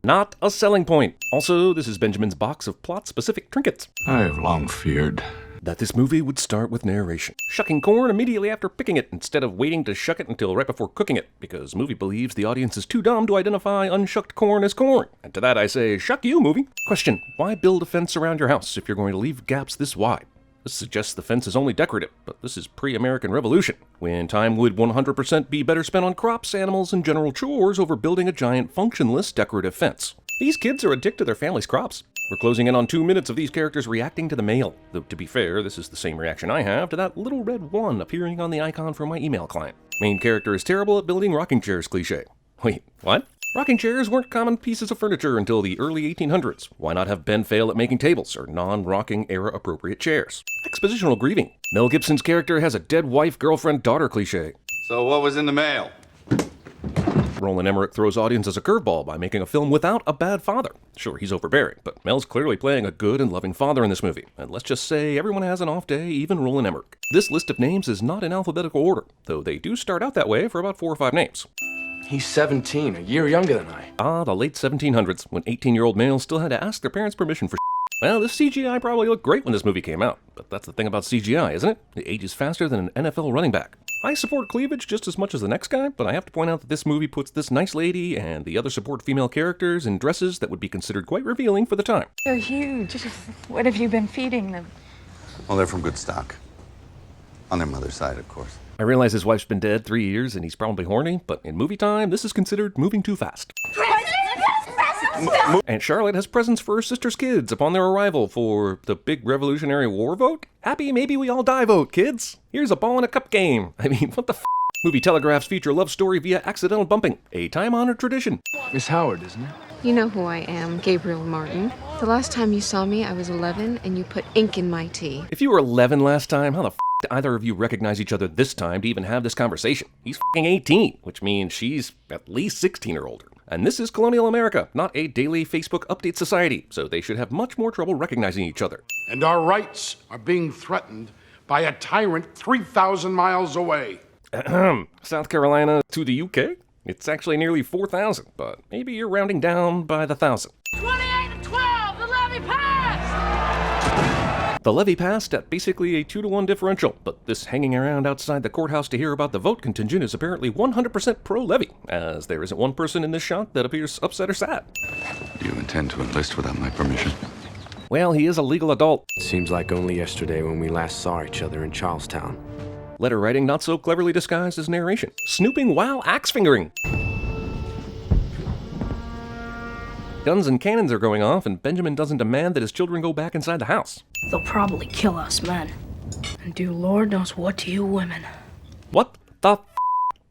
Not a selling point. Also, this is Benjamin's box of plot-specific trinkets. I have long feared That this movie would start with narration. Shucking corn immediately after picking it, instead of waiting to shuck it until right before cooking it, because movie believes the audience is too dumb to identify unshucked corn as corn. And to that I say, shuck you, movie. Question, why build a fence around your house if you're going to leave gaps this wide? This suggests the fence is only decorative, but this is pre-American Revolution, when time would 100% be better spent on crops, animals, and general chores over building a giant functionless decorative fence. These kids are addicted to their family's crops. We're closing in on 2 minutes of these characters reacting to the mail. Though, to be fair, this is the same reaction I have to that little red 1 appearing on the icon for my email client. Main character is terrible at building rocking chairs cliché. Wait, what? Rocking chairs weren't common pieces of furniture until the early 1800s. Why not have Ben fail at making tables, or non-rocking era-appropriate chairs? Expositional grieving. Mel Gibson's character has a dead wife, girlfriend, daughter cliché. So what was in the mail? Roland Emmerich throws audiences a curveball by making a film without a bad father. Sure, he's overbearing, but Mel's clearly playing a good and loving father in this movie. And let's just say everyone has an off day, even Roland Emmerich. This list of names is not in alphabetical order, though they do start out that way for about 4 or 5 names. He's 17, a year younger than I. Ah, the late 1700s, when 18-year-old males still had to ask their parents' permission for Well, this CGI probably looked great when this movie came out, but that's the thing about CGI, isn't it? It ages faster than an NFL running back. I support cleavage just as much as the next guy, but I have to point out that this movie puts this nice lady and the other support female characters in dresses that would be considered quite revealing for the time. They're huge. What have you been feeding them? Well, they're from good stock. On their mother's side, of course. I realize his wife's been dead 3 years and he's probably horny, but in movie time, this is considered moving too fast. And Charlotte has presents for her sister's kids upon their arrival for the big Revolutionary War vote? Happy maybe we all die vote, kids. Here's a ball and a cup game. I mean, what the f***? Movie telegraphs feature love story via accidental bumping, a time-honored tradition. Miss Howard, isn't it? You know who I am, Gabriel Martin. The last time you saw me, I was 11, and you put ink in my tea. If you were 11 last time, how the f*** did either of you recognize each other this time to even have this conversation? He's f***ing 18, which means she's at least 16 or older. And this is colonial America, not a daily Facebook update society, so they should have much more trouble recognizing each other. And our rights are being threatened by a tyrant 3,000 miles away. South Carolina to the UK? It's actually nearly 4,000, but maybe you're rounding down by the 1,000. 28-12, the levy passed! The levy passed at basically a 2-to-1 differential, but this hanging around outside the courthouse to hear about the vote contingent is apparently 100% pro-levy, as there isn't one person in this shot that appears upset or sad. Do you intend to enlist without my permission? Well, he is a legal adult. Seems like only yesterday when we last saw each other in Charlestown. Letter writing not so cleverly disguised as narration. Snooping while axe-fingering. Guns and cannons are going off, and Benjamin doesn't demand that his children go back inside the house. They'll probably kill us men, and do Lord knows what to you women. What the f***?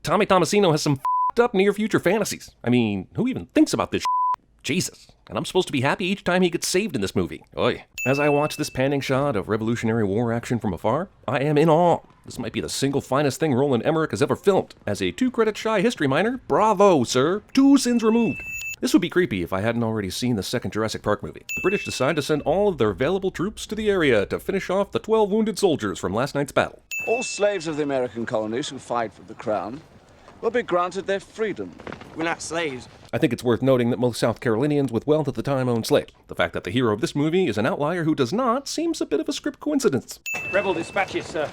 Tommy Tomasino has some f***ed up near-future fantasies. I mean, who even thinks about this shit? Jesus. And I'm supposed to be happy each time he gets saved in this movie. Oy. As I watch this panning shot of Revolutionary War action from afar, I am in awe. This might be the single finest thing Roland Emmerich has ever filmed. As a 2-credit shy history minor, bravo, sir. 2 sins removed. This would be creepy if I hadn't already seen the second Jurassic Park movie. The British decide to send all of their available troops to the area to finish off the 12 wounded soldiers from last night's battle. All slaves of the American colonies who fight for the crown will be granted their freedom. We're not slaves. I think it's worth noting that most South Carolinians with wealth at the time owned slaves. The fact that the hero of this movie is an outlier who does not seems a bit of a script coincidence. Rebel dispatches, sir.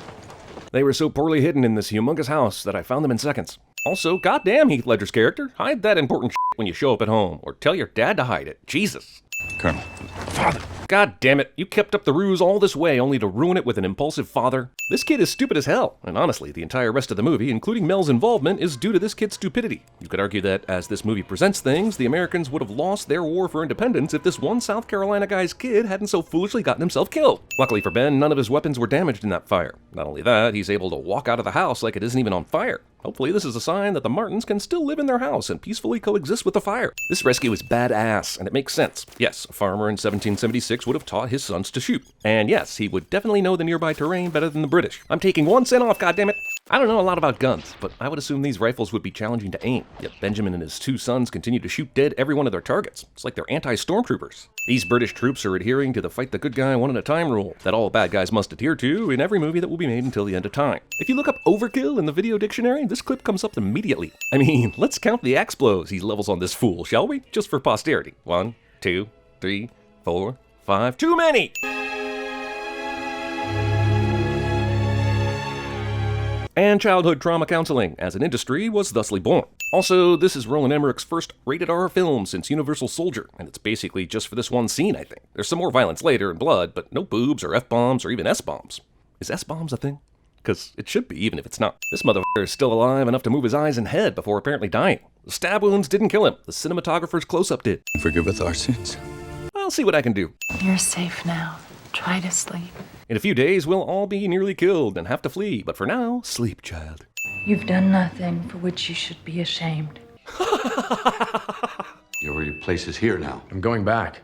They were so poorly hidden in this humongous house that I found them in seconds. Also, goddamn Heath Ledger's character, hide that important shit when you show up at home, or tell your dad to hide it. Jesus. Colonel. Father. God damn it, you kept up the ruse all this way only to ruin it with an impulsive father. This kid is stupid as hell, and honestly, the entire rest of the movie, including Mel's involvement, is due to this kid's stupidity. You could argue that, as this movie presents things, the Americans would have lost their war for independence if this one South Carolina guy's kid hadn't so foolishly gotten himself killed. Luckily for Ben, none of his weapons were damaged in that fire. Not only that, he's able to walk out of the house like it isn't even on fire. Hopefully this is a sign that the Martins can still live in their house and peacefully coexist with the fire. This rescue is badass, and it makes sense. Yes, a farmer in 1776 would have taught his sons to shoot. And yes, he would definitely know the nearby terrain better than the British. I'm taking 1 cent off, goddammit! I don't know a lot about guns, but I would assume these rifles would be challenging to aim. Yet Benjamin and his 2 sons continue to shoot dead every one of their targets. It's like they're anti-stormtroopers. These British troops are adhering to the fight the good guy one at a time rule that all bad guys must adhere to in every movie that will be made until the end of time. If you look up overkill in the video dictionary, this clip comes up immediately. I mean, let's count the axe blows he levels on this fool, shall we? Just for posterity. 1, 2, 3, 4, 5. Too many! And childhood trauma counseling as an industry was thusly born. Also, this is Roland Emmerich's first rated R film since Universal Soldier, and it's basically just for this one scene, I think. There's some more violence later and blood, but no boobs or F-bombs or even S-bombs. Is S-bombs a thing? Because it should be, even if it's not. This motherfucker is still alive enough to move his eyes and head before apparently dying. The stab wounds didn't kill him. The cinematographer's close-up did. Forgiveth our sins. I'll see what I can do. You're safe now. Try to sleep. In a few days, we'll all be nearly killed and have to flee, but for now, sleep, child. You've done nothing for which you should be ashamed. Your place is here now. I'm going back.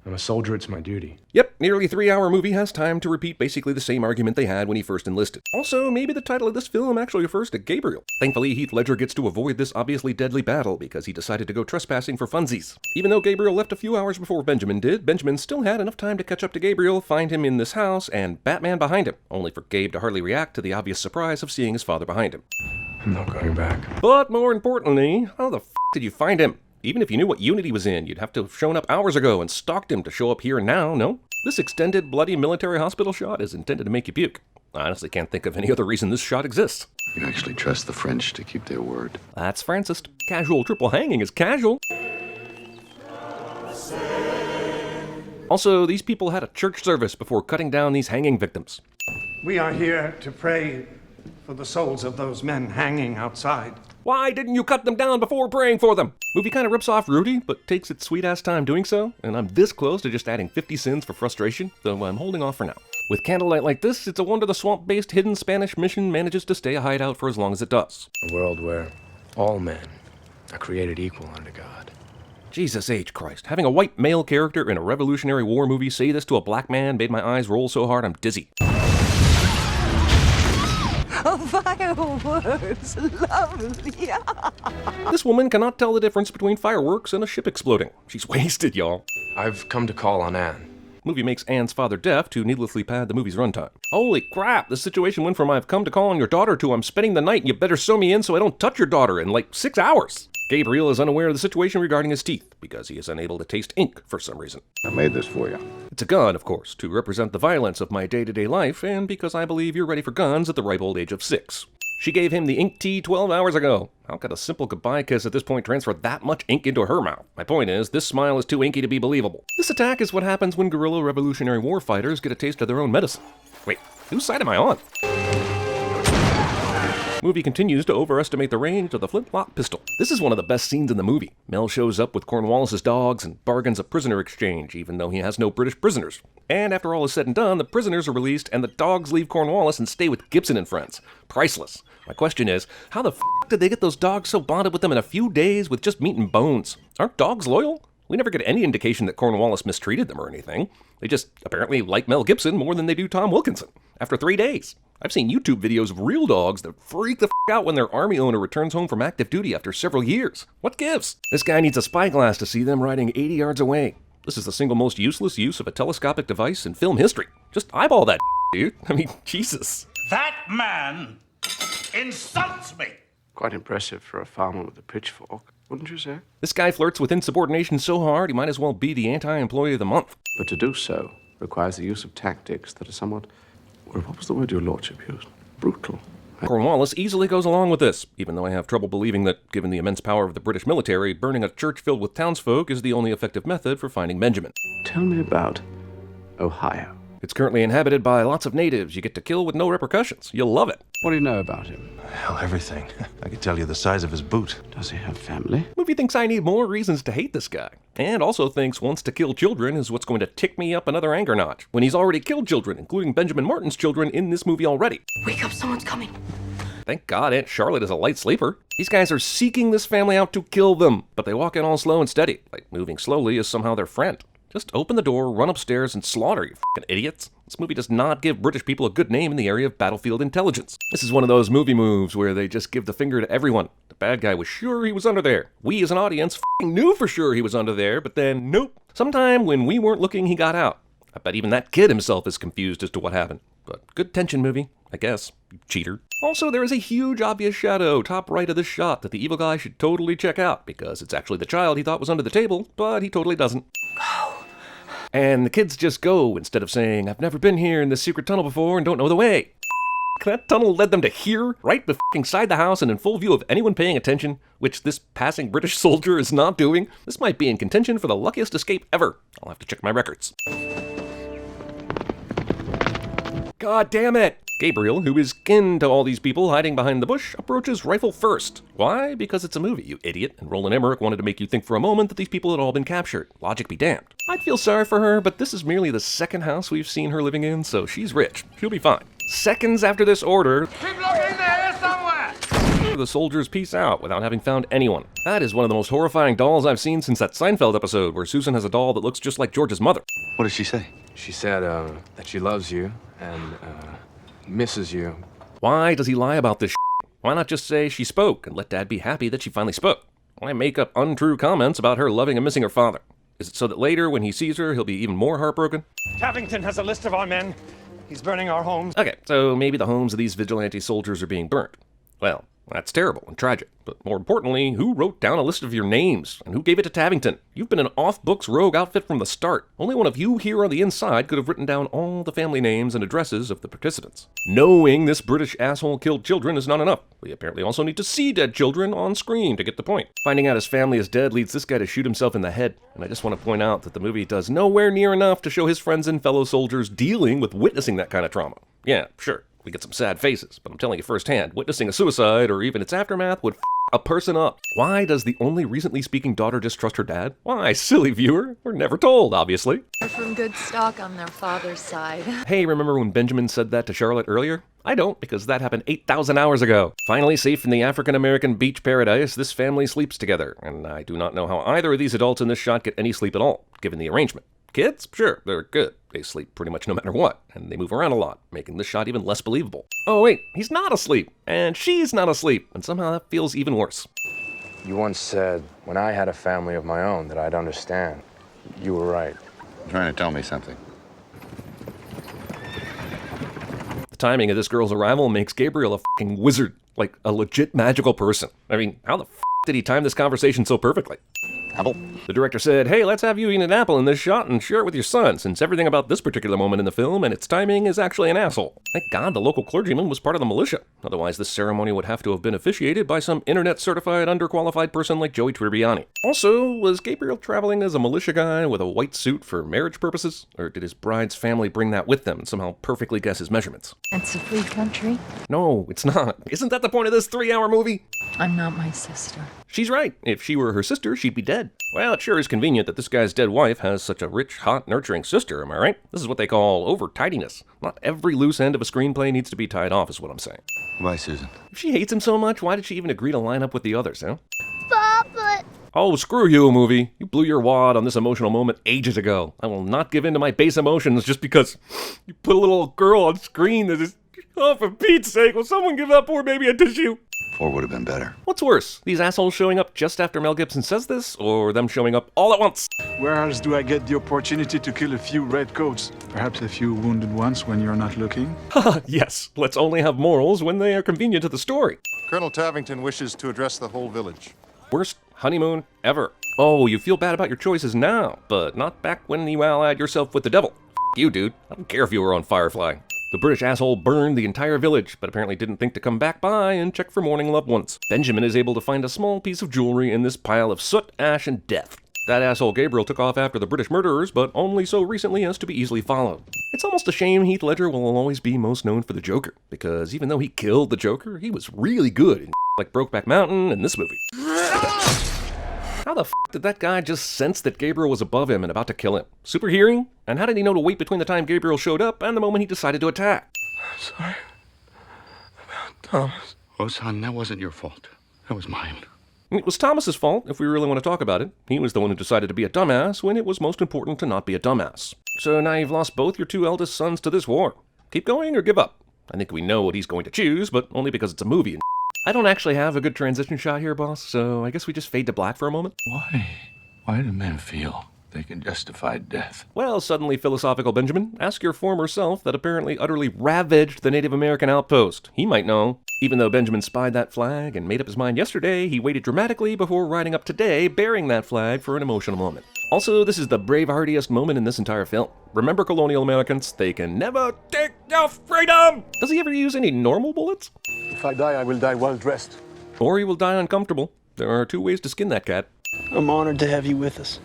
I'm a soldier, it's my duty. Yep, nearly 3-hour movie has time to repeat basically the same argument they had when he first enlisted. Also, maybe the title of this film actually refers to Gabriel. Thankfully, Heath Ledger gets to avoid this obviously deadly battle because he decided to go trespassing for funsies. Even though Gabriel left a few hours before Benjamin did, Benjamin still had enough time to catch up to Gabriel, find him in this house, and Batman behind him, only for Gabe to hardly react to the obvious surprise of seeing his father behind him. I'm not going back. But more importantly, how the f*** did you find him? Even if you knew what unit he was in, you'd have to have shown up hours ago and stalked him to show up here and now, no? This extended bloody military hospital shot is intended to make you puke. I honestly can't think of any other reason this shot exists. You actually trust the French to keep their word. That's Francis. Casual triple hanging is casual. Also, these people had a church service before cutting down these hanging victims. We are here to pray for the souls of those men hanging outside. Why didn't you cut them down before praying for them? Movie kind of rips off Rudy, but takes its sweet-ass time doing so, and I'm this close to just adding 50 sins for frustration, though I'm holding off for now. With candlelight like this, it's a wonder the swamp-based hidden Spanish mission manages to stay a hideout for as long as it does. A world where all men are created equal under God. Jesus H. Christ. Having a white male character in a Revolutionary War movie say this to a black man made my eyes roll so hard I'm dizzy. Oh, fireworks! Lovely! This woman cannot tell the difference between fireworks and a ship exploding. She's wasted, y'all. I've come to call on Anne. Movie makes Anne's father deaf to needlessly pad the movie's runtime. Holy crap, this situation went from I've come to call on your daughter to I'm spending the night and you better sew me in so I don't touch your daughter in like 6 hours. Gabriel is unaware of the situation regarding his teeth, because he is unable to taste ink for some reason. I made this for you. It's a gun, of course, to represent the violence of my day-to-day life, and because I believe you're ready for guns at the ripe old age of 6. She gave him the ink tea 12 hours ago. How could a simple goodbye kiss at this point transfer that much ink into her mouth? My point is, this smile is too inky to be believable. This attack is what happens when guerrilla Revolutionary War fighters get a taste of their own medicine. Wait, whose side am I on? Movie continues to overestimate the range of the flintlock pistol. This is one of the best scenes in the movie. Mel shows up with Cornwallis's dogs and bargains a prisoner exchange, even though he has no British prisoners. And after all is said and done, the prisoners are released and the dogs leave Cornwallis and stay with Gibson and friends. Priceless. My question is, how the f*** did they get those dogs so bonded with them in a few days with just meat and bones? Aren't dogs loyal? We never get any indication that Cornwallis mistreated them or anything. They just apparently like Mel Gibson more than they do Tom Wilkinson. After 3 days. I've seen YouTube videos of real dogs that freak the f*** out when their army owner returns home from active duty after several years. What gives? This guy needs a spyglass to see them riding 80 yards away. This is the single most useless use of a telescopic device in film history. Just eyeball that dude. I mean, Jesus. That man insults me! Quite impressive for a farmer with a pitchfork, wouldn't you say? This guy flirts with insubordination so hard he might as well be the anti-employee of the month. But to do so requires the use of tactics that are somewhat... Well, what was the word your lordship used? Brutal. Cornwallis easily goes along with this, even though I have trouble believing that, given the immense power of the British military, burning a church filled with townsfolk is the only effective method for finding Benjamin. Tell me about Ohio. It's currently inhabited by lots of natives you get to kill with no repercussions. You'll love it. What do you know about him? Hell, everything. I could tell you the size of his boot. Does he have family? Movie thinks I need more reasons to hate this guy. And also thinks wants to kill children is what's going to tick me up another anger notch, when he's already killed children, including Benjamin Martin's children in this movie already. Wake up, someone's coming. Thank God Aunt Charlotte is a light sleeper. These guys are seeking this family out to kill them, but they walk in all slow and steady, like moving slowly is somehow their friend. Just open the door, run upstairs, and slaughter, you f***ing idiots. This movie does not give British people a good name in the area of battlefield intelligence. This is one of those movie moves where they just give the finger to everyone. The bad guy was sure he was under there. We as an audience f***ing knew for sure he was under there, but then nope. Sometime when we weren't looking, he got out. I bet even that kid himself is confused as to what happened. But good tension movie, I guess. You cheater. Also, there is a huge obvious shadow top right of this shot that the evil guy should totally check out, because it's actually the child he thought was under the table, but he totally doesn't. Go. And the kids just go, instead of saying, I've never been here in this secret tunnel before and don't know the way. That tunnel led them to here, right beside the house and in full view of anyone paying attention, which this passing British soldier is not doing. This might be in contention for the luckiest escape ever. I'll have to check my records. God damn it! Gabriel, who is kin to all these people hiding behind the bush, approaches rifle first. Why? Because it's a movie, you idiot, and Roland Emmerich wanted to make you think for a moment that these people had all been captured. Logic be damned. I'd feel sorry for her, but this is merely the second house we've seen her living in, so she's rich. She'll be fine. Seconds after this order, Keep looking there somewhere! the soldiers peace out without having found anyone. That is one of the most horrifying dolls I've seen since that Seinfeld episode where Susan has a doll that looks just like George's mother. What did she say? She said, that she loves you and, misses you. Why does he lie about this shit? Why not just say she spoke and let Dad be happy that she finally spoke? Why make up untrue comments about her loving and missing her father? Is it so that later, when he sees her, he'll be even more heartbroken? Tavington has a list of our men. He's burning our homes. Okay, so maybe the homes of these vigilante soldiers are being burnt. Well, that's terrible and tragic. But more importantly, who wrote down a list of your names? And who gave it to Tavington? You've been an off-books rogue outfit from the start. Only one of you here on the inside could have written down all the family names and addresses of the participants. Knowing this British asshole killed children is not enough. We apparently also need to see dead children on screen to get the point. Finding out his family is dead leads this guy to shoot himself in the head. And I just want to point out that the movie does nowhere near enough to show his friends and fellow soldiers dealing with witnessing that kind of trauma. Yeah, sure. We get some sad faces, but I'm telling you firsthand, witnessing a suicide or even its aftermath would a person up. Why does the only recently speaking daughter distrust her dad? Why, silly viewer, we're never told, obviously. They're from good stock on their father's side. Hey, remember when Benjamin said that to Charlotte earlier? I don't, because that happened 8,000 hours ago. Finally safe in the African-American beach paradise, this family sleeps together, and I do not know how either of these adults in this shot get any sleep at all, given the arrangement. Kids? Sure, they're good. They sleep pretty much no matter what, and they move around a lot, making this shot even less believable. Oh wait, he's not asleep, and she's not asleep, and somehow that feels even worse. You once said, when I had a family of my own, that I'd understand. You were right. You're trying to tell me something. The timing of this girl's arrival makes Gabriel a fucking wizard, like a legit magical person. I mean, how the did he time this conversation so perfectly? Apple? The director said, hey, let's have you eat an apple in this shot and share it with your son, since everything about this particular moment in the film and its timing is actually an asshole. Thank God the local clergyman was part of the militia. Otherwise, this ceremony would have to have been officiated by some internet-certified underqualified person like Joey Tribbiani. Also, was Gabriel traveling as a militia guy with a white suit for marriage purposes? Or did his bride's family bring that with them and somehow perfectly guess his measurements? It's a free country. No, it's not. Isn't that the point of this 3-hour movie? I'm not my sister. She's right. If she were her sister, she'd be dead. Well, it sure is convenient that this guy's dead wife has such a rich, hot, nurturing sister, am I right? This is what they call over-tidiness. Not every loose end of a screenplay needs to be tied off, is what I'm saying. Bye, Susan. If she hates him so much, why did she even agree to line up with the others, huh? Papa! Oh, screw you, movie. You blew your wad on this emotional moment ages ago. I will not give in to my base emotions just because you put a little girl on screen that is... Oh, for Pete's sake, will someone give that poor baby a tissue? 4 would have been better. What's worse, these assholes showing up just after Mel Gibson says this, or them showing up all at once? Where else do I get the opportunity to kill a few redcoats? Perhaps a few wounded ones when you're not looking? Haha, yes. Let's only have morals when they are convenient to the story. Colonel Tavington wishes to address the whole village. Worst honeymoon ever. Oh, you feel bad about your choices now, but not back when you allied yourself with the devil. F you, dude. I don't care if you were on Firefly. The British asshole burned the entire village, but apparently didn't think to come back by and check for mourning loved ones. Benjamin is able to find a small piece of jewelry in this pile of soot, ash, and death. That asshole Gabriel took off after the British murderers, but only so recently as to be easily followed. It's almost a shame Heath Ledger will always be most known for the Joker, because even though he killed the Joker, he was really good in like Brokeback Mountain and this movie. How the f*** did that guy just sense that Gabriel was above him and about to kill him? Super hearing? And how did he know to wait between the time Gabriel showed up and the moment he decided to attack? I'm sorry about Thomas. Oh, son, that wasn't your fault. That was mine. It was Thomas's fault, if we really want to talk about it. He was the one who decided to be a dumbass when it was most important to not be a dumbass. So now you've lost both your 2 eldest sons to this war. Keep going or give up? I think we know what he's going to choose, but only because it's a movie and I don't actually have a good transition shot here, boss, so I guess we just fade to black for a moment. Why do men feel they can justify death? Well, suddenly philosophical Benjamin, ask your former self that apparently utterly ravaged the Native American outpost. He might know. Even though Benjamin spied that flag and made up his mind yesterday, he waited dramatically before riding up today bearing that flag for an emotional moment. Also, this is the braveheartiest moment in this entire film. Remember colonial Americans? They can never take your freedom! Does he ever use any normal bullets? If I die, I will die well dressed. Or he will die uncomfortable. There are 2 ways to skin that cat. I'm honored to have you with us.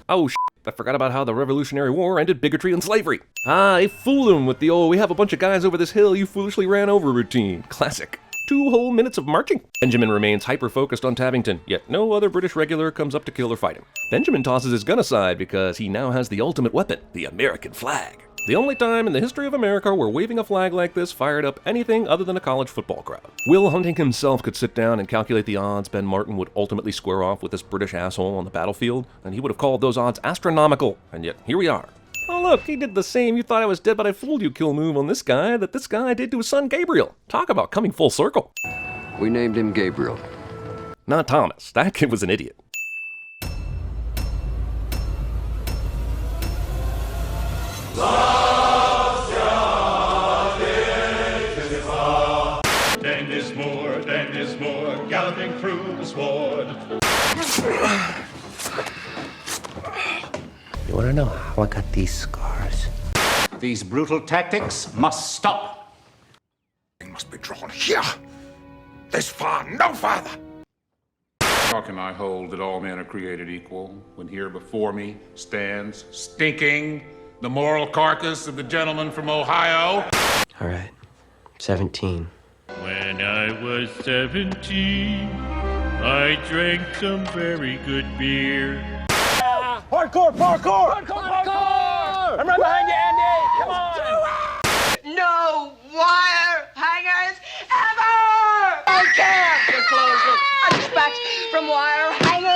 Oh, I forgot about how the Revolutionary War ended bigotry and slavery. I fooled him with the old, we have a bunch of guys over this hill you foolishly ran over routine. Classic. 2 whole minutes of marching. Benjamin remains hyper-focused on Tabington, yet no other British regular comes up to kill or fight him. Benjamin tosses his gun aside because he now has the ultimate weapon, the American flag. The only time in the history of America where waving a flag like this fired up anything other than a college football crowd. Will Hunting himself could sit down and calculate the odds Ben Martin would ultimately square off with this British asshole on the battlefield, and he would have called those odds astronomical, and yet here we are. Oh look, he did the same "you thought I was dead but I fooled you" kill move on this guy that this guy did to his son Gabriel. Talk about coming full circle. We named him Gabriel. Not Thomas. That kid was an idiot. Then is more, galloping through the sward. You want to know how I got these scars? These brutal tactics must stop. They must be drawn here. This far, no farther. How can I hold that all men are created equal when here before me stands, stinking, the moral carcass of the gentleman from Ohio? All right, 17. When I was 17, I drank some very good beer. Hardcore, parkour! Hardcore! I'm right behind you, Andy! Come on! No wire hangers ever! I can't! They're closed. I'm dispatched from wire hangers!